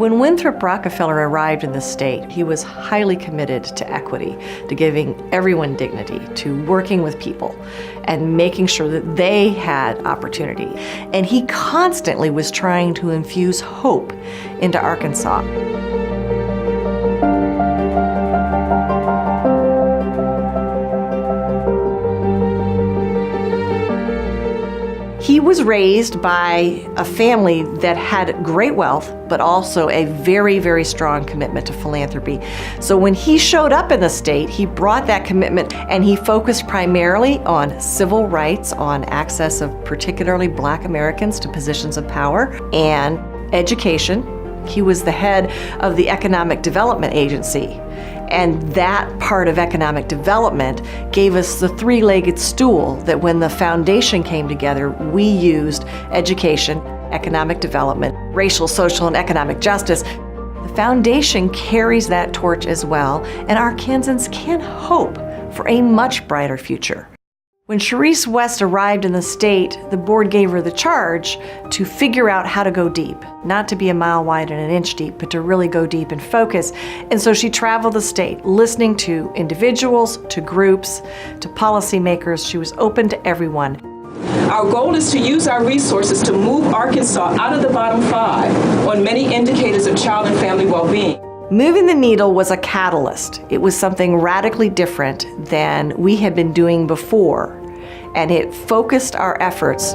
When Winthrop Rockefeller arrived in the state, he was highly committed to equity, to giving everyone dignity, to working with people, and making sure that they had opportunity. And he constantly was trying to infuse hope into Arkansas. He was raised by a family that had great wealth, but also a very, very strong commitment to philanthropy. So when he showed up in the state, he brought that commitment, and he focused primarily on civil rights, on access of particularly Black Americans to positions of power, and education. He was the head of the Economic Development Agency. And that part of economic development gave us the three-legged stool that when the foundation came together, we used education, economic development, racial, social, and economic justice. The foundation carries that torch as well, and Arkansans can hope for a much brighter future. When Sharice West arrived in the state, the board gave her the charge to figure out how to go deep, not to be a mile wide and an inch deep, but to really go deep and focus. And so she traveled the state, listening to individuals, to groups, to policymakers. She was open to everyone. Our goal is to use our resources to move Arkansas out of the bottom 5 on many indicators of child and family well-being. Moving the needle was a catalyst. It was something radically different than we had been doing before, and it focused our efforts.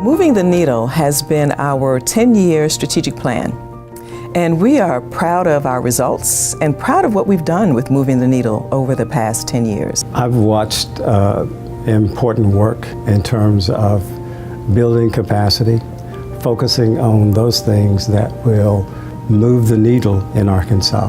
Moving the needle has been our 10-year strategic plan, and we are proud of our results and proud of what we've done with moving the needle over the past 10 years. I've watched important work in terms of building capacity, focusing on those things that will move the needle in Arkansas.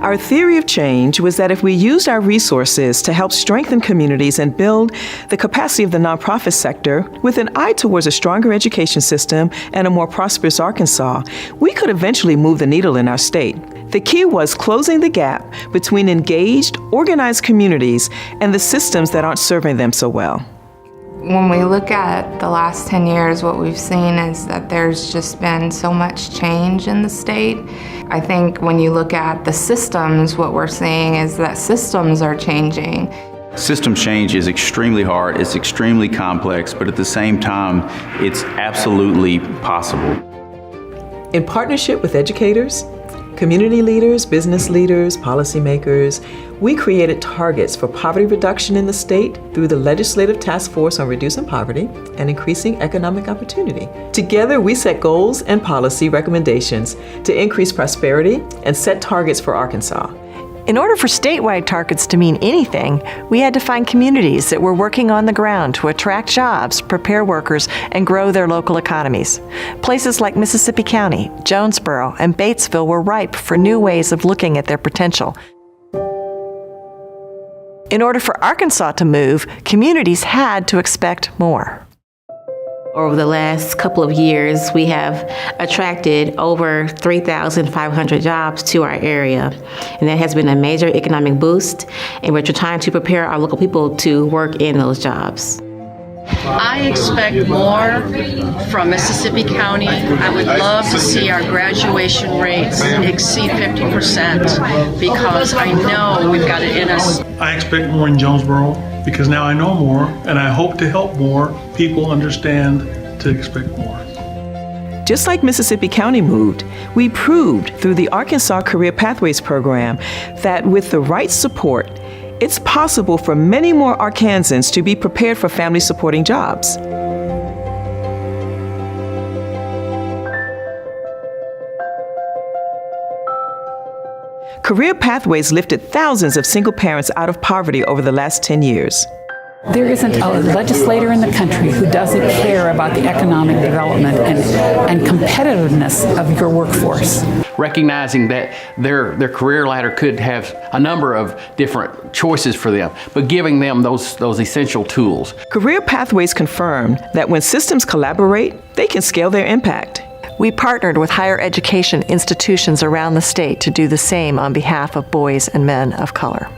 Our theory of change was that if we used our resources to help strengthen communities and build the capacity of the nonprofit sector with an eye towards a stronger education system and a more prosperous Arkansas, we could eventually move the needle in our state. The key was closing the gap between engaged, organized communities and the systems that aren't serving them so well. When we look at the last 10 years, what we've seen is that there's just been so much change in the state. I think when you look at the systems, what we're seeing is that systems are changing. System change is extremely hard, it's extremely complex, but at the same time, it's absolutely possible. In partnership with educators, community leaders, business leaders, policymakers, we created targets for poverty reduction in the state through the Legislative Task Force on Reducing Poverty and Increasing Economic Opportunity. Together, we set goals and policy recommendations to increase prosperity and set targets for Arkansas. In order for statewide targets to mean anything, we had to find communities that were working on the ground to attract jobs, prepare workers, and grow their local economies. Places like Mississippi County, Jonesboro, and Batesville were ripe for new ways of looking at their potential. In order for Arkansas to move, communities had to expect more. Over the last couple of years, we have attracted over 3,500 jobs to our area, and that has been a major economic boost, and we're trying to prepare our local people to work in those jobs. I expect more from Mississippi County. I would love to see our graduation rates exceed 50% because I know we've got it in us. I expect more in Jonesboro because now I know more, and I hope to help more people understand to expect more. Just like Mississippi County moved, we proved through the Arkansas Career Pathways program that with the right support, it's possible for many more Arkansans to be prepared for family-supporting jobs. Career Pathways lifted thousands of single parents out of poverty over the last 10 years. There isn't a legislator in the country who doesn't care about the economic development and competitiveness of your workforce. Recognizing that their career ladder could have a number of different choices for them, but giving them those essential tools. Career Pathways confirmed that when systems collaborate, they can scale their impact. We partnered with higher education institutions around the state to do the same on behalf of boys and men of color.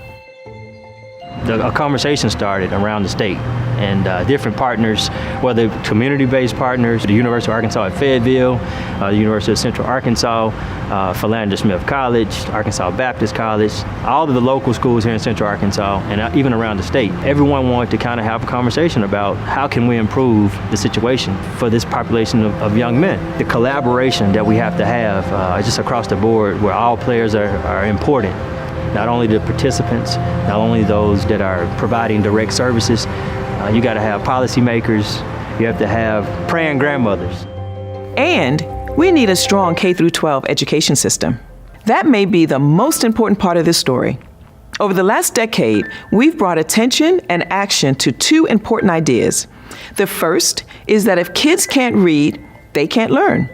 a conversation started around the state, and different partners, whether community-based partners, the University of Arkansas at Fayetteville, the University of Central Arkansas, Philander Smith College, Arkansas Baptist College, all of the local schools here in Central Arkansas, and even around the state. Everyone wanted to kind of have a conversation about how can we improve the situation for this population of young men. The collaboration that we have to have just across the board, where all players are important. Not only the participants, not only those that are providing direct services, you got to have policymakers, you have to have praying grandmothers. And we need a strong K-12 education system. That may be the most important part of this story. Over the last decade, we've brought attention and action to two important ideas. The first is that if kids can't read, they can't learn.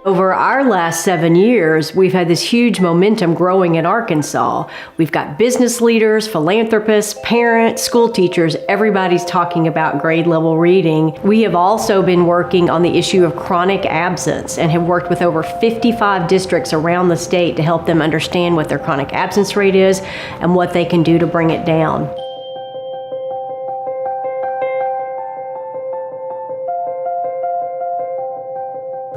Over our last 7 years, we've had this huge momentum growing in Arkansas. We've got business leaders, philanthropists, parents, school teachers, everybody's talking about grade level reading. We have also been working on the issue of chronic absence and have worked with over 55 districts around the state to help them understand what their chronic absence rate is and what they can do to bring it down.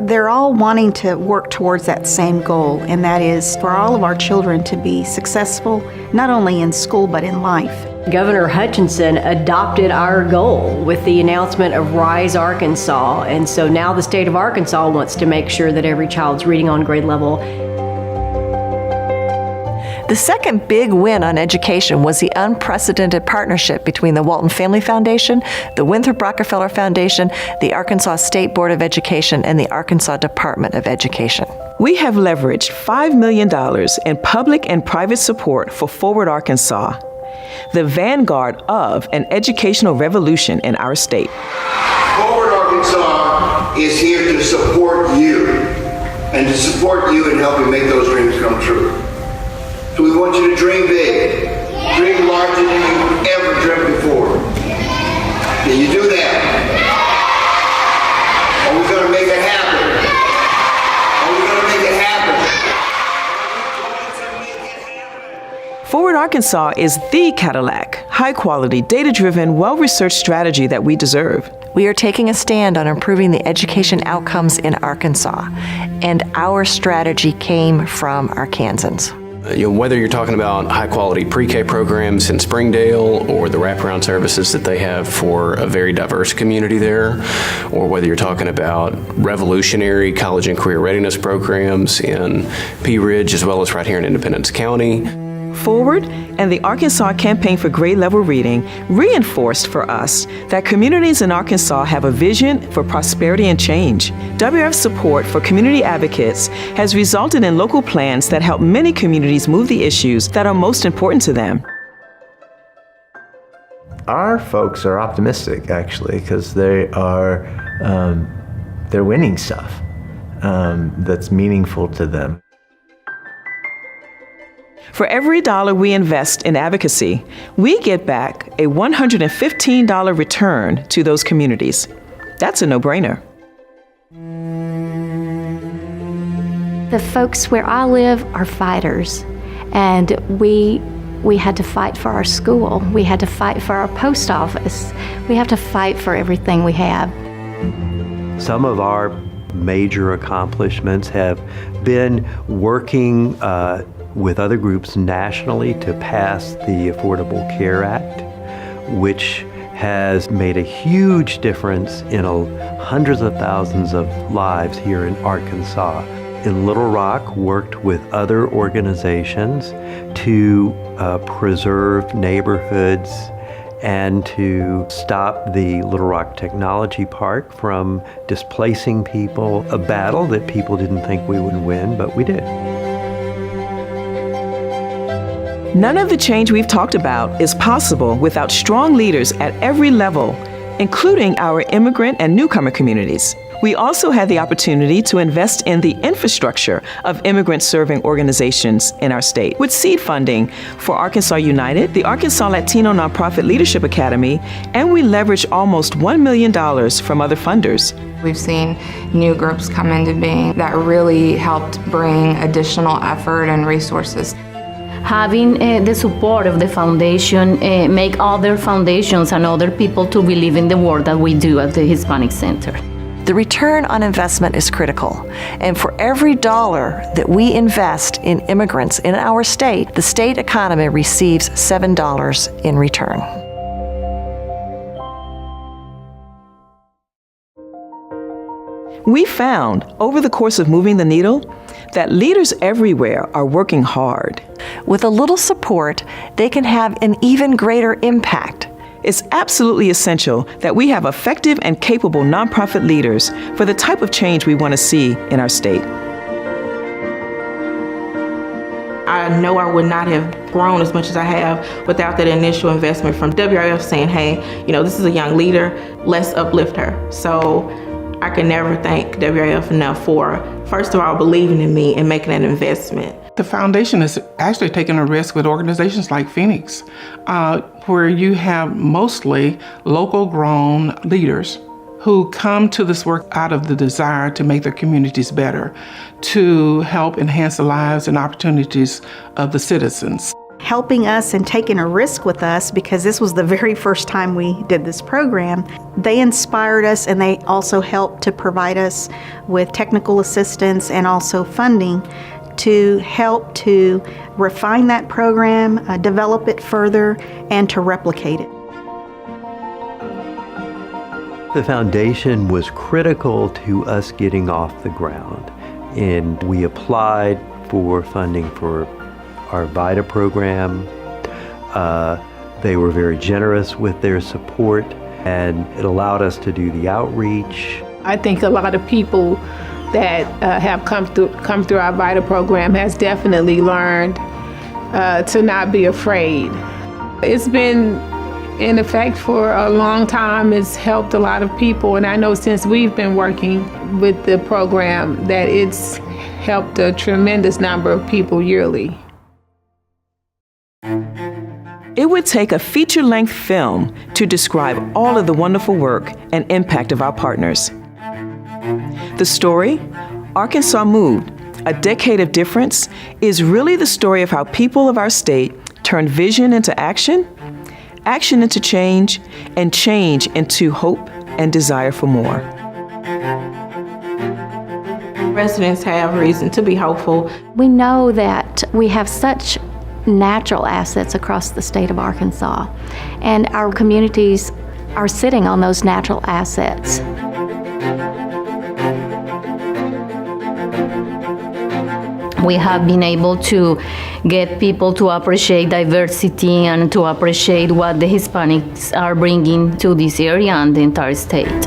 They're all wanting to work towards that same goal, and that is for all of our children to be successful, not only in school but in life. Governor Hutchinson adopted our goal with the announcement of Rise Arkansas, and so now the state of Arkansas wants to make sure that every child's reading on grade level. The second big win on education was the unprecedented partnership between the Walton Family Foundation, the Winthrop Rockefeller Foundation, the Arkansas State Board of Education, and the Arkansas Department of Education. We have leveraged $5 million in public and private support for Forward Arkansas, the vanguard of an educational revolution in our state. Forward Arkansas is here to support you and to support you in helping make those dreams come true. So we want you to dream big, dream larger than you've ever dreamt before. Can you do that? Are we going to make it happen? Are we going to make it happen? Forward Arkansas is the Cadillac, high-quality, data-driven, well-researched strategy that we deserve. We are taking a stand on improving the education outcomes in Arkansas, and our strategy came from Arkansans. Whether you're talking about high-quality pre-K programs in Springdale or the wraparound services that they have for a very diverse community there, or whether you're talking about revolutionary college and career readiness programs in Pea Ridge as well as right here in Independence County. Forward and the Arkansas Campaign for Grade Level Reading reinforced for us that communities in Arkansas have a vision for prosperity and change. WRF's support for community advocates has resulted in local plans that help many communities move the issues that are most important to them. Our folks are optimistic, actually, because they're winning stuff that's meaningful to them. For every dollar we invest in advocacy, we get back a $115 return to those communities. That's a no-brainer. The folks where I live are fighters, and we had to fight for our school. We had to fight for our post office. We have to fight for everything we have. Some of our major accomplishments have been working with other groups nationally to pass the Affordable Care Act, which has made a huge difference in hundreds of thousands of lives here in Arkansas. In Little Rock, worked with other organizations to preserve neighborhoods and to stop the Little Rock Technology Park from displacing people, a battle that people didn't think we would win, but we did. None of the change we've talked about is possible without strong leaders at every level, including our immigrant and newcomer communities. We also had the opportunity to invest in the infrastructure of immigrant-serving organizations in our state with seed funding for Arkansas United, the Arkansas Latino Nonprofit Leadership Academy, and we leveraged almost $1 million from other funders. We've seen new groups come into being that really helped bring additional effort and resources. having the support of the foundation make other foundations and other people to believe in the work that we do at the Hispanic Center. The return on investment is critical, and for every dollar that we invest in immigrants in our state, the state economy receives $7 in return. We found, over the course of moving the needle, that leaders everywhere are working hard. With a little support, they can have an even greater impact. It's absolutely essential that we have effective and capable nonprofit leaders for the type of change we want to see in our state. I know I would not have grown as much as I have without that initial investment from WRF saying, hey, this is a young leader, let's uplift her. So I can never thank WRF enough for, first of all, believing in me and making an investment. The foundation is actually taking a risk with organizations like Phoenix, where you have mostly local grown leaders who come to this work out of the desire to make their communities better, to help enhance the lives and opportunities of the citizens. Helping us and taking a risk with us, because this was the very first time we did this program, they inspired us, and they also helped to provide us with technical assistance and also funding to help to refine that program, develop it further, and to replicate it. The foundation was critical to us getting off the ground, and we applied for funding for our VITA program. They were very generous with their support, and it allowed us to do the outreach. I think a lot of people that have come through our VITA program has definitely learned to not be afraid. It's been in effect for a long time. It's helped a lot of people, and I know since we've been working with the program that it's helped a tremendous number of people yearly. It would take a feature-length film to describe all of the wonderful work and impact of our partners. The story, Arkansas Moved, A Decade of Difference, is really the story of how people of our state turn vision into action, action into change, and change into hope and desire for more. Residents have reason to be hopeful. We know that we have such natural assets across the state of Arkansas, and our communities are sitting on those natural assets. We have been able to get people to appreciate diversity and to appreciate what the Hispanics are bringing to this area and the entire state.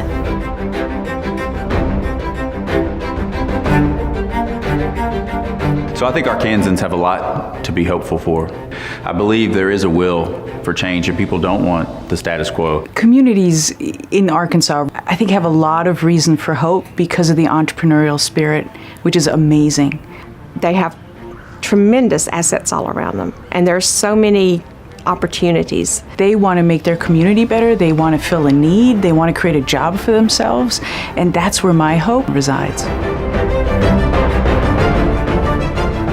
So I think Arkansans have a lot to be hopeful for. I believe there is a will for change and people don't want the status quo. Communities in Arkansas, I think, have a lot of reason for hope because of the entrepreneurial spirit, which is amazing. They have tremendous assets all around them, and there's so many opportunities. They want to make their community better, they want to fill a need, they want to create a job for themselves, and that's where my hope resides.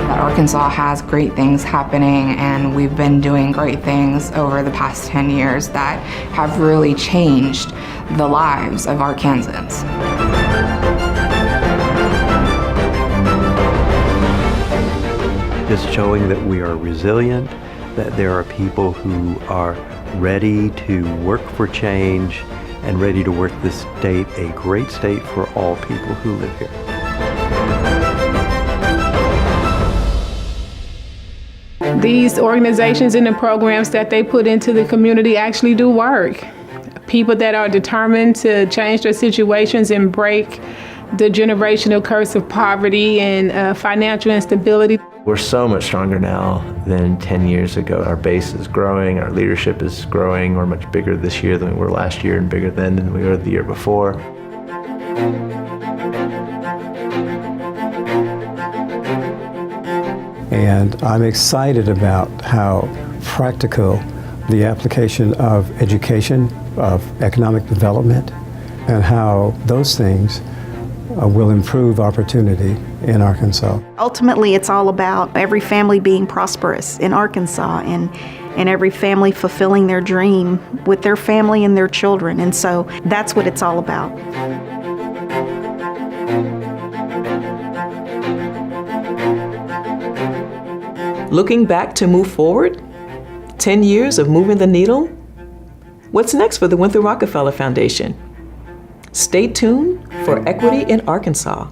Arkansas has great things happening, and we've been doing great things over the past 10 years that have really changed the lives of Arkansans. Just showing that we are resilient, that there are people who are ready to work for change and ready to work this state a great state for all people who live here. These organizations and the programs that they put into the community actually do work. People that are determined to change their situations and break the generational curse of poverty and financial instability. We're so much stronger now than 10 years ago. Our base is growing, our leadership is growing. We're much bigger this year than we were last year and bigger then than we were the year before. And I'm excited about how practical the application of education, of economic development, and how those things will improve opportunity in Arkansas. Ultimately, it's all about every family being prosperous in Arkansas and every family fulfilling their dream with their family and their children. And so that's what it's all about. Looking back to move forward? 10 years of moving the needle? What's next for the Winthrop Rockefeller Foundation? Stay tuned for Equity in Arkansas.